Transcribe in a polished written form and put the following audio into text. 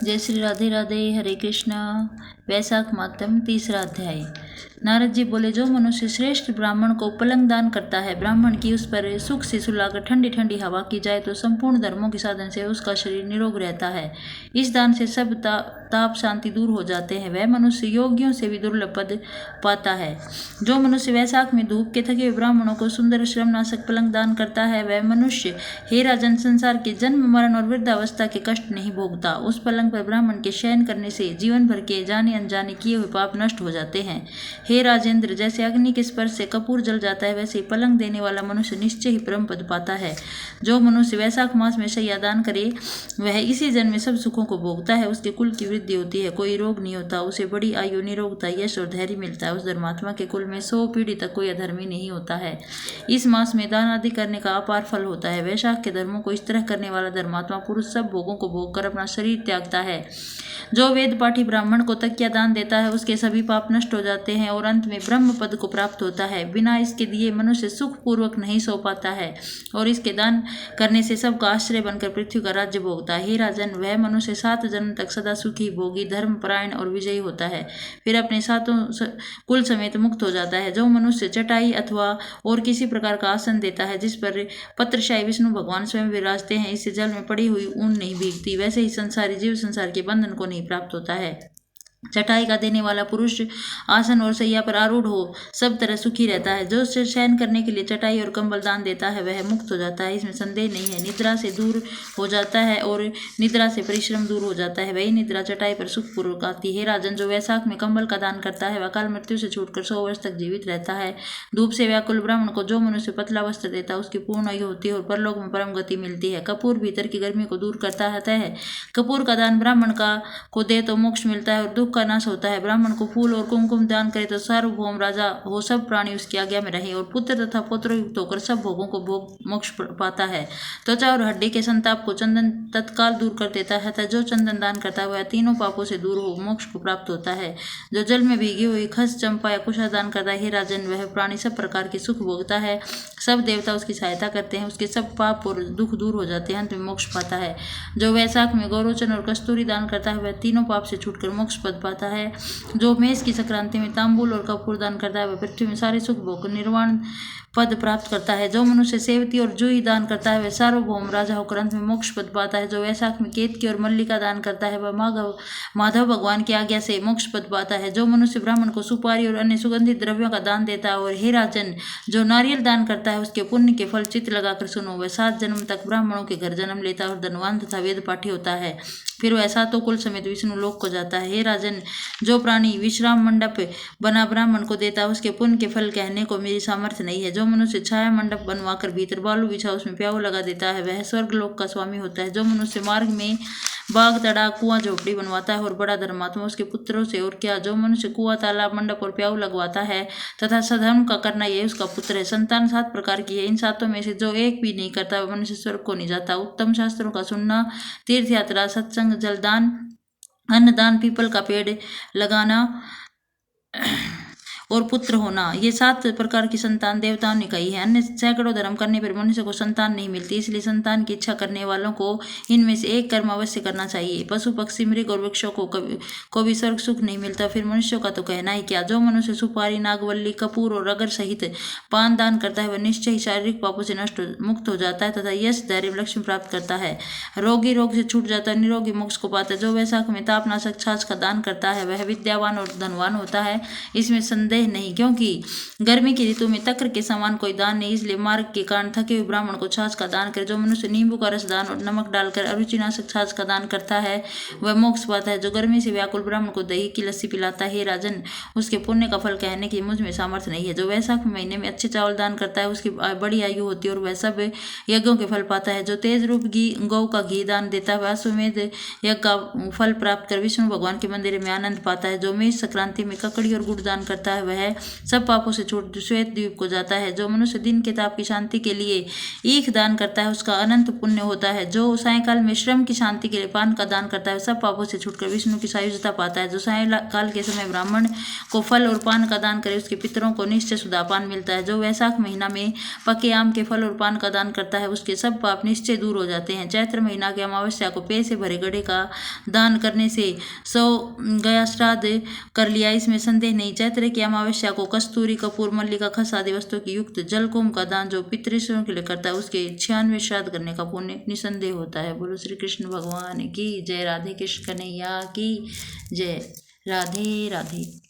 जय श्री राधे राधे। हरे कृष्णा। वैशाख मातम 3रा अध्याय। नारद जी बोले, जो मनुष्य श्रेष्ठ ब्राह्मण को पलंग दान करता है, ब्राह्मण की उस पर सुख से सुलाकर ठंडी ठंडी हवा की जाए तो संपूर्ण धर्मों के साधन से उसका शरीर निरोग रहता है। इस दान से सब ताप शांति दूर हो जाते हैं। वह मनुष्य योगियों से भी दुर्लभ पद पाता है। जो मनुष्य वैशाख में धूप के थके हुए ब्राह्मणों को सुंदर श्रमनाशक पलंग दान करता है, वह मनुष्य हे राजन संसार के जन्म मरण और वृद्धावस्था के कष्ट नहीं भोगता। उस पलंग पर ब्राह्मण के शयन करने से जीवन भर के जाने अनजाने किए हुए पाप नष्ट हो जाते हैं। हे राजेंद्र, जैसे अग्नि के स्पर्श से कपूर जल जाता है, वैसे पलंग देने वाला मनुष्य निश्चय ही परम पद पाता है। जो मनुष्य वैशाख मास में शय्या दान करे, वह इसी जन्म में सब सुखों को भोगता है। उसके कुल की वृद्धि होती है, कोई रोग नहीं होता, उसे बड़ी आयु, निरोगता, यश और धैर्य मिलता है। उस धर्मात्मा के कुल में 100 पीढ़ी तक कोई अधर्मी नहीं होता है। इस मास में दान आदि करने का अपार फल होता है। वैशाख के धर्मों को इस तरह करने वाला धर्मात्मा पुरुष सब भोगों को भोग कर अपना शरीर त्यागता है। जो वेद पाठी ब्राह्मण को तकिया दान देता है, उसके सभी पाप नष्ट हो जाते हैं और अंत में ब्रह्म पद को प्राप्त होता है। बिना इसके दिए मनुष्य सुख पूर्वक नहीं सो पाता है और इसके दान करने से सबका आश्रय बनकर पृथ्वी का राज्य भोगता है। हे राजन, वह मनुष्य 7 जन्म तक सदा सुखी, भोगी, धर्मपरायण और विजयी होता है, फिर अपने सातों कुल समेत मुक्त हो जाता है। जो मनुष्य चटाई अथवा और किसी प्रकार का आसन देता है जिस पर पत्रशाही विष्णु भगवान स्वयं विराजते हैं, इससे जल में पड़ी हुई ऊन नहीं भीगती, वैसे ही संसारी जीव संसार के बंधन को नहीं प्राप्त होता है। चटाई का देने वाला पुरुष आसन और सैया पर आरूढ़ हो सब तरह सुखी रहता है। जो शयन करने के लिए चटाई और कंबल दान देता है, वह मुक्त हो जाता है, इसमें संदेह नहीं है। निद्रा से दूर हो जाता है और निद्रा से परिश्रम दूर हो जाता है, वही निद्रा चटाई पर सुखपूर्वक आती है। राजन, जो वैशाख में कंबल का दान करता है, वह अकाल मृत्यु से छूटकर 100 वर्ष तक जीवित रहता है। धूप से व्याकुल ब्राह्मण को जो मनुष्य पतला वस्त्र देता है, उसकी पूर्ण आयु होती है और परलोक में परम गति मिलती है। कपूर भीतर की गर्मी को दूर करता है। कपूर का दान ब्राह्मण को दे तो मोक्ष मिलता है और दुख का नाश होता है। ब्राह्मण को फूल और कुमकुम दान करे तो सार्वभौम राजा हो सब प्राणी उसकी आज्ञा में रहे और पुत्र तथा पुत्र युक्त होकर सब भोगों को भोग मोक्ष पाता है। त्वचा और हड्डी के संताप को चंदन तत्काल दूर कर देता है। जो चंदन दान करता है, वह तीनों पापों से दूर हो मोक्ष को प्राप्त होता है। जो जल में भीगी हुई खस, चंपा या कुशा दान करता है, हे राजन, वह प्राणी सब प्रकार के सुख भोगता है। सब देवता उसकी सहायता करते हैं, उसके सब पाप और दुख दूर हो जाते हैं, अंत में मोक्ष पाता है। जो वैशाख में गौरोचन और कस्तूरी दान करता है, वह तीनों पाप से छूटकर मोक्ष पद पाता है। जो मेष की संक्रांति में तांबूल और कपूर दान करता है, वह पृथ्वी में सारे सुख भोग निर्वाण पद प्राप्त करता है। जो मनुष्य सेवती और जूही दान करता है, वह सार्वभौम राजा होकर अंत में मोक्ष पद पाता है। जो वैशाख में केतकी और मल्लिका दान करता है, वह माधव भगवान की आज्ञा से मोक्ष पद पाता है। जो मनुष्य ब्राह्मण को सुपारी और अन्य सुगंधित द्रव्यों का दान देता है, और हे राजन, जो नारियल दान करता है, उसके पुण्य के फल चित्त लगाकर सुनो, वह 7 जन्म तक ब्राह्मणों के घर जन्म लेता है और धनवान तथा वेद पाठी होता है, फिर वह 7 कुल समेत विष्णु लोक को जाता है। हे राजन, जो प्राणी विश्राम मंडप बना ब्राह्मण को देता है, उसके पुण्य के फल कहने को मेरी सामर्थ्य नहीं है। जो मनुष्य छाया मंडप बनवाकर भीतर बालू बिछा उसमें प्याऊ लगा देता है, वह स्वर्ग लोक का स्वामी होता है। जो मनुष्य मार्ग में बाग, तड़ाग, कुआं, झोपड़ी बनवाता है और बड़ा धर्मात्मा उसके पुत्रों से और क्या, जो मनुष्य कुआं, तालाब, मंडप और प्याऊ लगवाता है तथा सधर्म का करना यही उसका पुत्र है। संतान 7 प्रकार की है, इन 7 में से जो एक भी नहीं करता, वह मनुष्य स्वर्ग को नहीं जाता। उत्तम शास्त्रों का सुनना, तीर्थ यात्रा, सत्संग, जलदान, अन्नदान, पीपल का पेड़ लगाना और पुत्र होना, ये 7 प्रकार की संतान देवताओं ने कही है। अन्य सैकड़ों धर्म करने पर मनुष्य को संतान नहीं मिलती, इसलिए संतान की इच्छा करने वालों को इनमें से एक कर्म अवश्य करना चाहिए। पशु, पक्षी, मृग और वृक्षों को भी स्वर्ग सुख नहीं मिलता, फिर मनुष्यों का तो कहना ही क्या। जो मनुष्य सुपारी, नागवल्ली, कपूर और रगर सहित पान दान करता है, वह निश्चय ही शारीरिक पापों से मुक्त हो जाता है तथा यश, धैर्य, लक्ष्मी प्राप्त करता है। रोगी रोग से छूट जाता है, निरोगी मोक्ष को पाता है। जो वैशाख में तापनाशक छाछ का दान करता है, वह विद्यावान और धनवान होता है, इसमें संदेह नहीं, क्योंकि गर्मी की ऋतु में तक्र के समान कोई दान नहीं, इसलिए मार्ग के कारण थके हुए ब्राह्मण को छाछ का दान करे। जो मनुष्य नींबू का रस दान और नमक डालकर अरुचिनाशक छाछ का दान करता है, वह मोक्ष पाता है। जो गर्मी से व्याकुल ब्राह्मण को दही की लस्सी पिलाता है, हे राजन, उसके पुण्य का फल कहने की मुझ में सामर्थ्य नहीं है। जो वैशाख महीने में अच्छे चावल दान करता है, उसकी बड़ी आयु होती है और वह सब यज्ञों के फल पाता है। जो तेज रूप गौ का घी दान देता है, वह अश्वमेध यज्ञ का फल प्राप्त कर विष्णु भगवान के मंदिर में आनंद पाता है। जो मेष संक्रांति में ककड़ी और गुड़ दान करता है, वह सब पापों से छूट श्वेत द्वीप को जाता है। जो मनुष्य दिन के ताप की शांति के लिए ईख दान करता है उसका अनंत पुण्य होता है। जो सायंकाल में श्रम की शांति के लिए पान का दान करता है सब पापों से छूटकर विष्णु की सायुज्यता पाता है। जो सायंकाल के समय ब्राह्मण को फल और पान का दान करे उसके पितरों को निश्चय सुधापान मिलता है। जो वैशाख महीना में पके आम के फल और पान का दान करता है उसके सब पाप निश्चय दूर हो जाते हैं। चैत्र महीना की अमावस्या को पेय से भरे घड़े का दान करने से 100 गया श्राद्ध कर लिया, इसमें संदेह नहीं। चैत्र की अमावस्या को कस्तूरी, कपूर, मल्लिका, खस आदि वस्तुओं की युक्त जलकुंभ का दान जो पितृश्वरों के लिए करता है उसके 96 श्राद्ध करने का पुण्य निसंदेह होता है। बोलो श्री कृष्ण भगवान की जय। राधे कृष्ण कन्हैया की जय। राधे राधे।